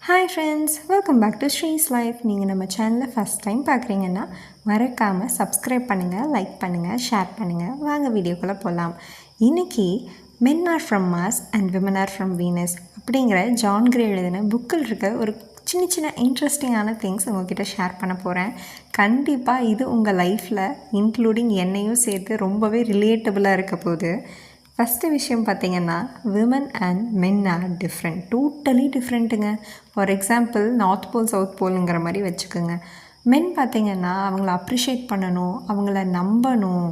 Hi friends, welcome back to Sri's life. நீங்கள் நம்ம சேனலை ஃபஸ்ட் டைம் பார்க்குறீங்கன்னா மறக்காமல் சப்ஸ்கிரைப் பண்ணுங்கள், லைக் பண்ணுங்கள், ஷேர் பண்ணுங்கள். வாங்க வீடியோக்குள்ளே போகலாம். இன்றைக்கி men are from Mars and women are from Venus அப்படிங்கிற ஜான் கிரே எழுதின புக்கில் இருக்க ஒரு சின்ன சின்ன இன்ட்ரெஸ்டிங்கான திங்ஸ் உங்கள்கிட்ட ஷேர் பண்ண போகிறேன். கண்டிப்பாக இது உங்கள் லைஃப்பில் இன்க்ளூடிங் என்னையும் சேர்த்து ரொம்பவே ரிலேட்டபுளாக இருக்க போகுது. ஃபஸ்ட்டு விஷயம் பார்த்திங்கன்னா, women and men are different, totally டிஃப்ரெண்ட்டுங்க. For example, north pole south போலுங்கிற மாதிரி வச்சுக்கோங்க. மென் பார்த்திங்கன்னா அவங்கள அப்ரிஷியேட் பண்ணணும், அவங்கள நம்பணும்,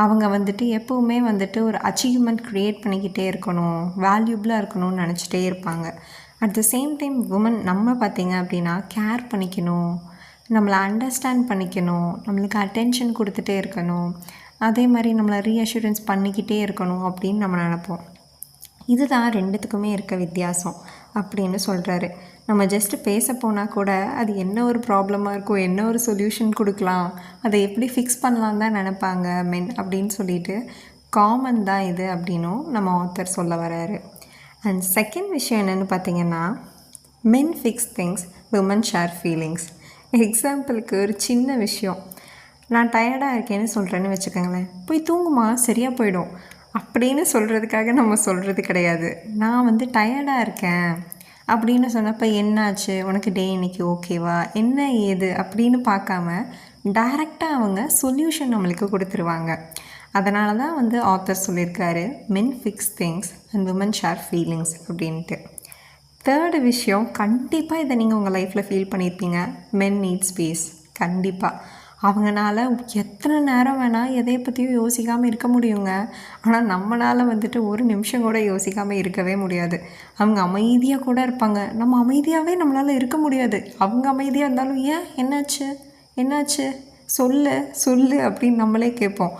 அவங்க எப்போவுமே ஒரு அச்சீவ்மெண்ட் க்ரியேட் பண்ணிக்கிட்டே இருக்கணும், வேல்யூபிளாக இருக்கணும்னு நினச்சிட்டே இருப்பாங்க. At the same time women நம்ம பார்த்திங்க அப்படின்னா கேர் பண்ணிக்கணும், நம்மளை அண்டர்ஸ்டாண்ட் பண்ணிக்கணும், நம்மளுக்கு அட்டென்ஷன் கொடுத்துட்டே இருக்கணும், அதே மாதிரி நம்மளை ரீஅஷூரன்ஸ் பண்ணிக்கிட்டே இருக்கணும் அப்படின்னு நம்ம நினப்போம். இதுதான் ரெண்டுத்துக்குமே இருக்க வித்தியாசம் அப்படின்னு சொல்கிறாரு. நம்ம ஜஸ்ட்டு பேச போனால் கூட அது என்ன ஒரு ப்ராப்ளமாக இருக்கும், என்ன ஒரு சொல்யூஷன் கொடுக்கலாம், அதை எப்படி ஃபிக்ஸ் பண்ணலாம் தான் நினைப்பாங்க மென் அப்படின்னு சொல்லிட்டு காமன் தான் இது அப்படின்னும் நம்ம ஆத்தர் சொல்ல வராரு. அண்ட் செகண்ட் விஷயம் என்னென்னு பார்த்திங்கன்னா, men fix things, women share feelings. எக்ஸாம்பிளுக்கு ஒரு சின்ன விஷயம், நான் டயர்டாக இருக்கேன்னு சொல்கிறேன்னு வச்சுக்கோங்களேன், போய் தூங்குமா சரியாக போயிடும் அப்படின்னு சொல்கிறதுக்காக நம்ம சொல்கிறது கிடையாது. நான் டயர்டாக இருக்கேன் அப்படின்னு சொன்னப்போ என்னாச்சு, உனக்கு டே இன்றைக்கி ஓகேவா, என்ன ஏது அப்படின்னு பார்க்காம டைரெக்டாக அவங்க சொல்யூஷன் நம்மளுக்கு கொடுத்துருவாங்க. அதனால தான் ஆத்தர் சொல்லியிருக்காரு, men fix things and women share feelings அப்படின்ட்டு. தேர்டு விஷயம், கண்டிப்பாக இதை நீங்கள் உங்கள் லைஃப்பில் ஃபீல் பண்ணியிருப்பீங்க, மென் நீட் ஸ்பேஸ். கண்டிப்பாக அவங்களால எத்தனை நேரம் வேணால் எதை பற்றியும் யோசிக்காமல் இருக்க முடியுங்க. ஆனால் நம்மளால் ஒரு நிமிஷம் கூட யோசிக்காமல் இருக்கவே முடியாது. அவங்க அமைதியாக கூட இருப்பாங்க, நம்ம அமைதியாகவே நம்மளால் இருக்க முடியாது. அவங்க அமைதியாக இருந்தாலும் ஏன் என்னாச்சு என்னாச்சு சொல்லு சொல்லு அப்படின்னு நம்மளே கேட்போம்.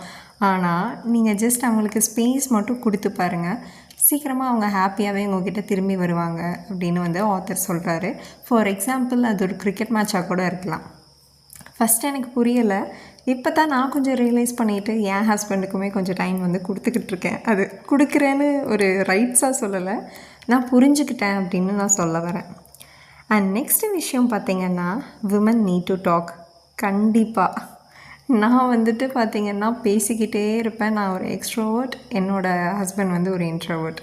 ஆனால் நீங்கள் ஜஸ்ட் அவங்களுக்கு ஸ்பேஸ் மட்டும் கொடுத்து பாருங்கள், சீக்கிரமாக அவங்க ஹாப்பியாகவே உங்கள்கிட்ட திரும்பி வருவாங்க அப்படின்னு ஆத்தர் சொல்கிறாரு. ஃபார் எக்ஸாம்பிள், அது ஒரு கிரிக்கெட் மேட்சாக கூட இருக்கலாம். ஃபஸ்ட்டு எனக்கு புரியலை, இப்போ தான் நான் கொஞ்சம் ரியலைஸ் பண்ணிவிட்டு என் ஹஸ்பண்டுக்குமே கொஞ்சம் டைம் கொடுத்துக்கிட்ருக்கேன். அது கொடுக்குறேன்னு ஒரு ரைட்ஸாக சொல்லலை, நான் புரிஞ்சுக்கிட்டேன் அப்படின்னு நான் சொல்ல வரேன். அண்ட் நெக்ஸ்ட்டு விஷயம் பார்த்திங்கன்னா, விமன் நீட் டு டாக். கண்டிப்பாக நான் பார்த்திங்கன்னா பேசிக்கிட்டே இருப்பேன். நான் ஒரு எக்ஸ்ட்ரோவர்ட், என்னோடய ஹஸ்பண்ட் ஒரு இன்ட்ரோவர்ட்.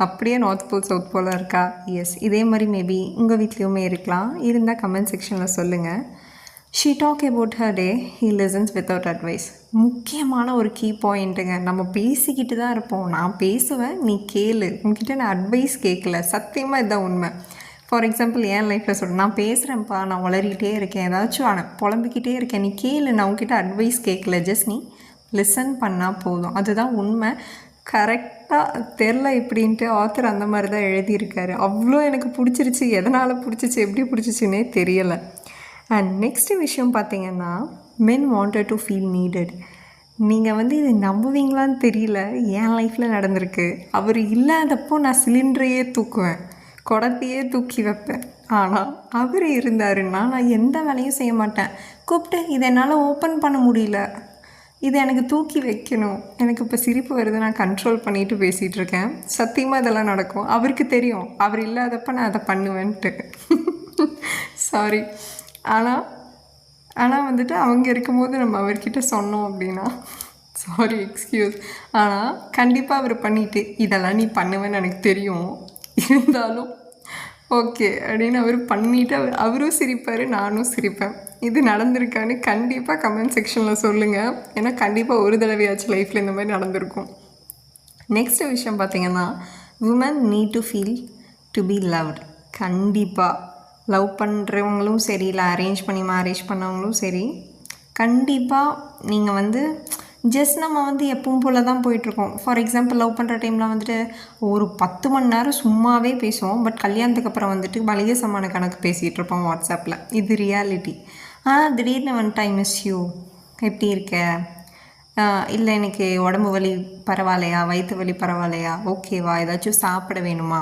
அப்படியே நார்த் போல் சவுத் போலாக இருக்கா? எஸ், இதே மாதிரி மேபி உங்கள் வீட்லேயுமே இருக்கலாம். இருந்தால் கமெண்ட் செக்ஷனில் சொல்லுங்கள். She talk about her day, he listens without advice. முக்கியமான ஒரு கீ பாயிண்ட்டுங்க. நம்ம பேசிக்கிட்டு தான் இருப்போம், நான் பேசுவேன், நீ கேளு, உங்ககிட்ட நான் அட்வைஸ் கேட்கல. சத்தியமாக இதுதான் உண்மை. ஃபார் எக்ஸாம்பிள், என் லைஃப்பில் சொல்கிறேன், நான் பேசுகிறேன்ப்பா, நான் வளரிக்கிட்டே இருக்கேன், ஏதாச்சும் புலம்பிக்கிட்டே இருக்கேன், நீ கேளு, நான் உங்ககிட்ட அட்வைஸ் கேட்கல, ஜஸ்ட் நீ லிசன் பண்ணால் போதும். அதுதான் உண்மை. கரெக்டாக தெரில இப்படின்ட்டு ஆத்தர் அந்த மாதிரி தான் எழுதியிருக்காரு. அவ்வளோ எனக்கு பிடிச்சிருச்சு. எதனால் பிடிச்சிச்சு, எப்படி பிடிச்சிச்சுன்னே தெரியலை. அண்ட் நெக்ஸ்ட்டு விஷயம் பார்த்திங்கன்னா, மென் வாண்டட் டு ஃபீல் நீடட். நீங்கள் இது நம்புவீங்களான்னு தெரியல, என் லைஃப்பில் நடந்திருக்கு. அவர் இல்லாதப்போ நான் சிலிண்டரையே தூக்குவேன், குடத்தையே தூக்கி வைப்பேன். ஆனால் அவர் இருந்தாருன்னா நான் எந்த வேலையும் செய்ய மாட்டேன். கூப்பிட்டு இதை என்னால் ஓப்பன் பண்ண முடியல, இதை எனக்கு தூக்கி வைக்கணும். எனக்கு இப்போ சிரிப்பு வருது, நான் கண்ட்ரோல் பண்ணிவிட்டு பேசிகிட்ருக்கேன். சத்தியமாக இதெல்லாம் நடக்கும். அவருக்கு தெரியும், அவர் இல்லாதப்போ நான் அதை பண்ணுவேன்ட்டு. சாரி. ஆனால் அவங்க இருக்கும்போது நம்ம அவர்கிட்ட சொன்னோம் அப்படின்னா, சாரி, எக்ஸ்கியூஸ், ஆனால் கண்டிப்பாக அவர் பண்ணிவிட்டு இதெல்லாம் நீ பண்ணுவேன்னு எனக்கு தெரியும், இருந்தாலும் ஓகே அப்படின்னு அவர் பண்ணிவிட்டு அவரும் சிரிப்பார், நானும் சிரிப்பேன். இது நடந்திருக்கான்னு கண்டிப்பாக கமெண்ட் செக்ஷனில் சொல்லுங்கள். ஏன்னா கண்டிப்பாக ஒரு தடவையாச்சும் லைஃப்பில் இந்த மாதிரி நடந்திருக்கும். நெக்ஸ்ட் விஷயம் பார்த்திங்கன்னா, women need to feel to be loved. கண்டிப்பாக லவ் பண்ணுறவங்களும் சரி, இல்லை அரேஞ்ச் பண்ணி மேரேஜ் பண்ணவங்களும் சரி, கண்டிப்பாக நீங்கள் ஜஸ்ட் நம்ம எப்பவும் போல் தான் போயிட்டுருக்கோம். ஃபார் எக்ஸாம்பிள், லவ் பண்ணுற டைமில் ஒரு 10 மணி நேரம் சும்மாவே பேசுவோம். பட் கல்யாணத்துக்கு அப்புறம் மளிகை சாமான கணக்கு பேசிகிட்டு இருப்போம் வாட்ஸ்அப்பில். இது ரியாலிட்டி. திடீர்னு ஐ மிஸ் யூ, எப்படி இருக்க, இல்லை எனக்கு உடம்பு வலி பரவாயில்லையா, வயிற்று வலி பரவாயில்லையா, ஓகேவா, ஏதாச்சும் சாப்பிட வேணுமா,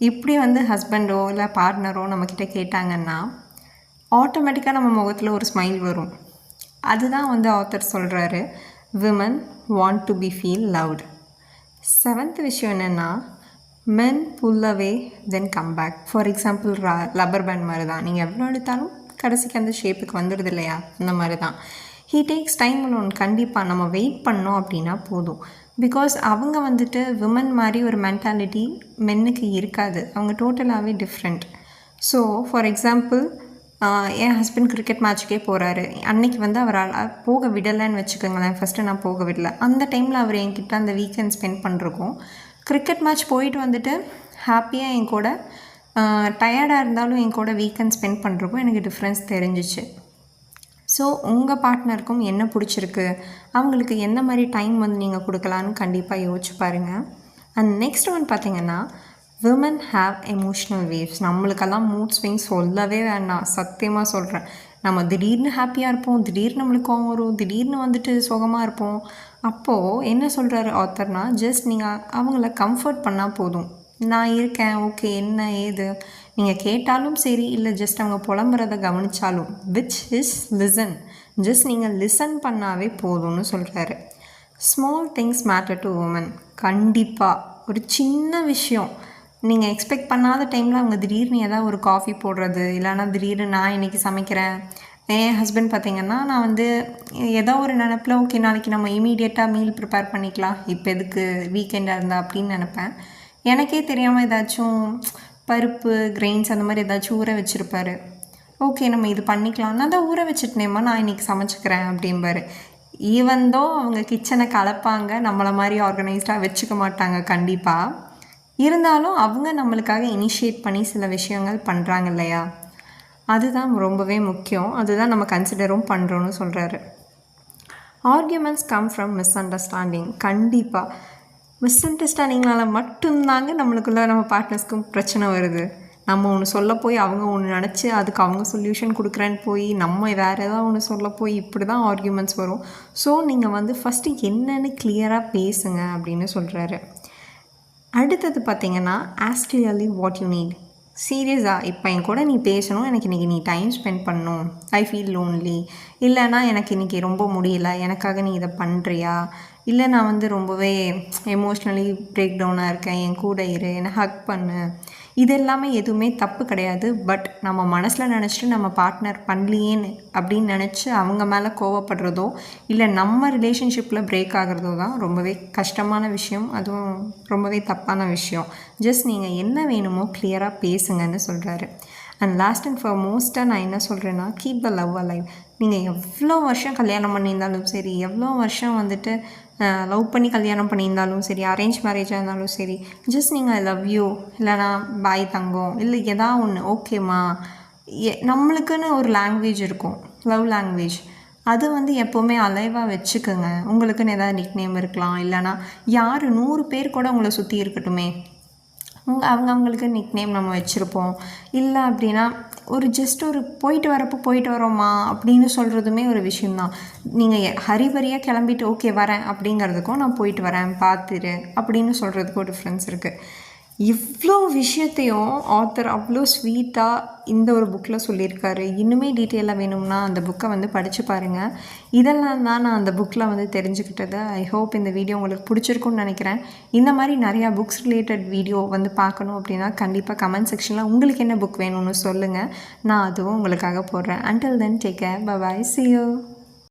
இப்படி ஹஸ்பண்டோ இல்லை பார்ட்னரோ நம்மக்கிட்ட கேட்டாங்கன்னா ஆட்டோமேட்டிக்காக நம்ம முகத்தில் ஒரு ஸ்மைல் வரும். அதுதான் ஆத்தர் சொல்கிறாரு, women want to be feel loved. 7th விஷயம் என்னென்னா, men pull away then come back. For example rubber band மாதிரி தான், நீங்கள் எவ்வளோ எடுத்தாலும் கடைசிக்கு அந்த ஷேப்புக்கு வந்துடுது இல்லையா, அந்த மாதிரி தான். He takes time alone. கண்டிப்பாக நம்ம வெயிட் பண்ணோம் அப்படின்னா போதும். பிகாஸ் அவங்க வந்துட்டு விமன் மாதிரி ஒரு மென்டாலிட்டி மென்னுக்கு இருக்காது, அவங்க டோட்டலாகவே டிஃப்ரெண்ட். ஸோ ஃபார் எக்ஸாம்பிள் என் ஹஸ்பண்ட் கிரிக்கெட் மேட்ச்சுக்கே போகிறாரு, அன்றைக்கி வந்து அவரால் போக விடலைன்னு வச்சுக்கோங்களேன். ஃபஸ்ட்டு நான் போக விடலை, அந்த டைமில் அவர் என்கிட்ட அந்த வீக்கெண்ட் ஸ்பெண்ட் பண்ணிருக்கோம். கிரிக்கெட் மேட்ச் போயிட்டு வந்துட்டு ஹாப்பியாக என் கூட டயர்டாக இருந்தாலும் என் கூட வீக்கெண்ட் ஸ்பெண்ட் பண்ணுறப்போ எனக்கு டிஃப்ரென்ஸ் தெரிஞ்சிச்சு. ஸோ உங்கள் பார்ட்னருக்கும் என்ன பிடிச்சிருக்கு, அவங்களுக்கு என்ன மாதிரி டைம் வந்து நீங்கள் கொடுக்கலான்னு கண்டிப்பாக யோசிச்சு பாருங்கள். அண்ட் நெக்ஸ்ட் ஒன் பார்த்திங்கன்னா, விமன் ஹாவ் எமோஷ்னல் வேவ்ஸ். நம்மளுக்கெல்லாம் மூட் ஸ்விங் சொல்லவே வேண்டாம், சத்தியமாக சொல்கிறேன். நம்ம திடீர்னு ஹாப்பியாக இருப்போம், திடீர்னு நம்மளுக்கு கோவம் வரும், திடீர்னு வந்துட்டு சுகமாக இருப்போம். அப்போது என்ன சொல்கிறாரு ஆத்தர்னா, ஜஸ்ட் நீங்கள் அவங்கள கம்ஃபர்ட் பண்ணால் போதும். நான் இருக்கேன், ஓகே, என்ன ஏது நீங்கள் கேட்டாலும் சரி, இல்லை ஜஸ்ட் அவங்க புலம்புறதை கவனித்தாலும், விச் இஸ் லிசன். ஜஸ்ட் நீங்கள் லிசன் பண்ணாவே போதும்னு சொல்கிறாரு. Small things matter to woman. கண்டிப்பாக ஒரு சின்ன விஷயம் நீங்கள் எக்ஸ்பெக்ட் பண்ணாத டைமில் அவங்க திடீர்னு ஏதாவது ஒரு காஃபி போடுறது, இல்லைனா திடீர்னு நான் இன்றைக்கி சமைக்கிறேன். என் ஹஸ்பண்ட் பார்த்திங்கன்னா, நான் வந்து ஏதோ ஒரு நினப்பில் ஓகே நாளைக்கு நம்ம இமீடியட்டாக மீல் ப்ரிப்பேர் பண்ணிக்கலாம், இப்போ எதுக்கு வீக்கெண்டாக இருந்தால் அப்படின்னு நினப்பேன். எனக்கே தெரியாமல் ஏதாச்சும் பருப்பு கிரெயின்ஸ் அந்த மாதிரி ஏதாச்சும் ஊற வச்சுருப்பாரு. ஓகே நம்ம இது பண்ணிக்கலாம், நான் தான் ஊற வச்சுட்டேனேம்மா, நான் இன்றைக்கி சமைச்சிக்கிறேன் அப்படிம்பாரு. ஈவன்தோ அவங்க கிச்சனை கலப்பாங்க, நம்மளை மாதிரி ஆர்கனைஸ்டாக வச்சுக்க மாட்டாங்க கண்டிப்பாக. இருந்தாலும் அவங்க நம்மளுக்காக இனிஷியேட் பண்ணி சில விஷயங்கள் பண்ணுறாங்க இல்லையா, அதுதான் ரொம்பவே முக்கியம். அதுதான் நம்ம கன்சிடரும் பண்ணுறோன்னு சொல்கிறாரு. Arguments come from miss understanding. கண்டிப்பாக மிஸ் அண்டர்ஸ்டாண்டிங்னால மட்டும்தாங்க நம்மளுக்குள்ளே நம்ம பார்ட்னர்ஸ்க்கும் பிரச்சனை வருது. நம்ம ஒன்று சொல்ல போய் அவங்க ஒன்று நினச்சி அதுக்கு அவங்க சொல்யூஷன் கொடுக்குறேன்னு போய் நம்ம வேறு ஏதாவது ஒன்று சொல்ல போய் இப்படி தான் ஆர்கியூமெண்ட்ஸ் வரும். ஸோ நீங்கள் வந்து ஃபஸ்ட்டு என்னென்னு கிளியராக பேசுங்க அப்படின்னு சொல்கிறாரு. அடுத்தது பார்த்திங்கன்னா, ask clearly what you need. சீரியஸாக இப்போ என் கூட நீ பேசணும், எனக்கு இன்றைக்கி நீ டைம் ஸ்பெண்ட் பண்ணணும், ஐ ஃபீல் லோன்லி, இல்லைனா எனக்கு இன்றைக்கி ரொம்ப முடியல, எனக்காக நீ இதை பண்ணுறியா, இல்லை நான் வந்து ரொம்பவே எமோஷ்னலி பிரேக் டவுனாக இருக்கேன், என் கூட இரு, என்னை ஹக் பண்ணு. இது எல்லாமே எதுவுமே தப்பு கிடையாது. பட் நம்ம மனசில் நினச்சிட்டு நம்ம பார்ட்னர் பண்ணலையேன்னு அப்படின்னு நினச்சி அவங்க மேலே கோவப்படுறதோ இல்லை நம்ம ரிலேஷன்ஷிப்பில் பிரேக் ஆகிறதோ தான் ரொம்பவே கஷ்டமான விஷயம், அதுவும் ரொம்பவே தப்பான விஷயம். ஜஸ்ட் நீங்கள் என்ன வேணுமோ கிளியராக பேசுங்கன்னு சொல்கிறாரு. அண்ட் லாஸ்ட் அண்ட் ஃபார்மோஸ்ட்டாக நான் என்ன சொல்கிறேன்னா, கீப் த லவ் அலைவ். நீங்கள் எவ்வளோ வருஷம் கல்யாணம் பண்ணியிருந்தாலும் சரி, எவ்வளோ வருஷம் வந்துட்டு லவ் பண்ணி கல்யாணம் பண்ணியிருந்தாலும் சரி, அரேஞ்ச் மேரேஜாக இருந்தாலும் சரி, ஜஸ்ட் நீங்கள் ஐ லவ் யூ, இல்லைனா பாய் தங்கம், இல்லை எதாவது ஒன்று ஓகேம்மா. நம்மளுக்குன்னு ஒரு லாங்குவேஜ் இருக்கும், லவ் லாங்குவேஜ். அது வந்து எப்போவுமே அலைவாக வச்சுக்கோங்க. உங்களுக்குன்னு ஏதாவது நிக் நேம் இருக்கலாம், இல்லைனா யார் 100 பேர் கூட உங்களை சுற்றி இருக்கட்டுமே, அவங்களுக்கு நிக் நேம் நம்ம வச்சுருப்போம். இல்லை அப்படின்னா ஒரு ஜஸ்ட் ஒரு போயிட்டு வரப்போ போயிட்டு வரோம்மா அப்படின்னு சொல்கிறதுமே ஒரு விஷயந்தான். நீங்கள் ஹரிபரியாக கிளம்பிட்டு ஓகே வரேன் அப்படிங்கிறதுக்கும் நான் போயிட்டு வரேன் பார்த்துரு அப்படின்னு சொல்கிறதுக்கும் டிஃப்ரென்ஸ் இருக்குது. இவ்வளோ விஷயத்தையும் ஆத்தர் அவ்வளோ ஸ்வீட்டாக இந்த ஒரு புக்கில் சொல்லியிருக்காரு. இன்னுமே டீட்டெயிலாக வேணும்னா அந்த புக்கை வந்து படித்து பாருங்கள். இதெல்லாம் தான் நான் அந்த புக்கில் வந்து தெரிஞ்சுக்கிட்டது. ஐ ஹோப் இந்த வீடியோ உங்களுக்கு பிடிச்சிருக்குன்னு நினைக்கிறேன். இந்த மாதிரி நிறையா புக்ஸ் ரிலேட்டட் வீடியோ வந்து பார்க்கணும் அப்படின்னா கண்டிப்பாக கமெண்ட் செக்ஷனில் உங்களுக்கு என்ன புக் வேணும்னு சொல்லுங்கள், நான் அதுவும் உங்களுக்காக போடுறேன். Until then, take care. Bye bye. See you.